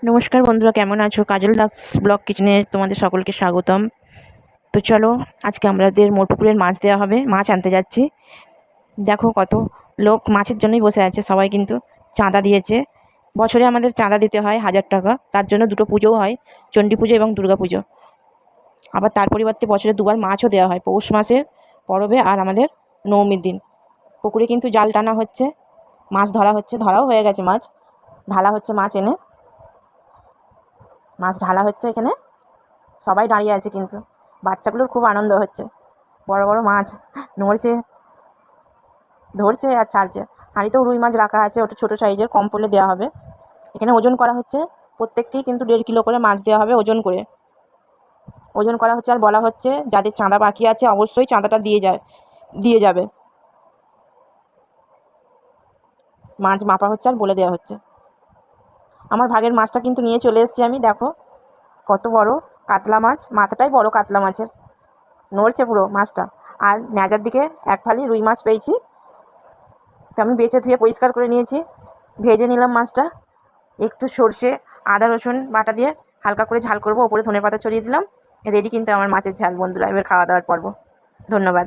নমস্কার বন্ধুরা, কেমন আছো? কাজল দাস ব্লগ কিচেনে তোমাদের সকলকে স্বাগতম। তো চলো, আজকে আমাদের মোর পুকুরের মাছ দেওয়া হবে, মাছ আনতে যাচ্ছি। দেখো কত লোক মাছের জন্যই বসে আছে, সবাই কিন্তু চাঁদা দিয়েছে। বছরে আমাদের চাঁদা দিতে হয় 1000 টাকা, তার জন্য দুটো পুজোও হয়, চণ্ডী পুজো এবং দুর্গা পুজো। আবার তার পরিবর্তে বছরে দুবার মাছও দেওয়া হয়, পৌষ মাসের পরবে আর আমাদের নবমীর দিন। পুকুরে কিন্তু জাল টানা হচ্ছে, মাছ ধরা হচ্ছে, ধরাও হয়ে গেছে মাছ, ঢালা হচ্ছে মাছ এনে, মাছ ঢালা হচ্ছে এখানে। সবাই দাঁড়িয়ে আছে, কিন্তু বাচ্চাগুলোর খুব আনন্দ হচ্ছে। বড় বড় মাছ নড়ছে, ধরছে আর ছাড়ছে। হাঁড়িতেও রুই মাছ রাখা আছে, ওটা ছোটো সাইজের, কম পড়লে দেওয়া হবে। এখানে ওজন করা হচ্ছে, প্রত্যেককেই কিন্তু 1.5 কিলো করে মাছ দেওয়া হবে ওজন করে। ওজন করা হচ্ছে আর বলা হচ্ছে যাদের চাঁদা বাকি আছে অবশ্যই চাঁদাটা দিয়ে যাবে। মাছ মাপা হচ্ছে আর বলে দেওয়া হচ্ছে। আমার ভাগের মাছটা কিন্তু নিয়ে চলে এসেছি আমি। দেখো কত বড় কাতলা মাছ, মাথাটাই বড় কাতলা মাছের, নড়ছে পুরো মাছটা। আর ন্যাজার দিকে এক ফালি রুই মাছ পেয়েছি, তো আমি বেছে ধুয়ে পরিষ্কার করে নিয়েছি। ভেজে নিলাম মাছটা, একটু সর্ষে আদা রসুন বাটা দিয়ে হালকা করে ঝাল করবো, ওপরে ধনেপাতা ছড়িয়ে দিলাম। রেডি কিন্তু আমার মাছের ঝাল বন্ধুরা, এবার খাওয়া দাওয়ার পর্ব। ধন্যবাদ।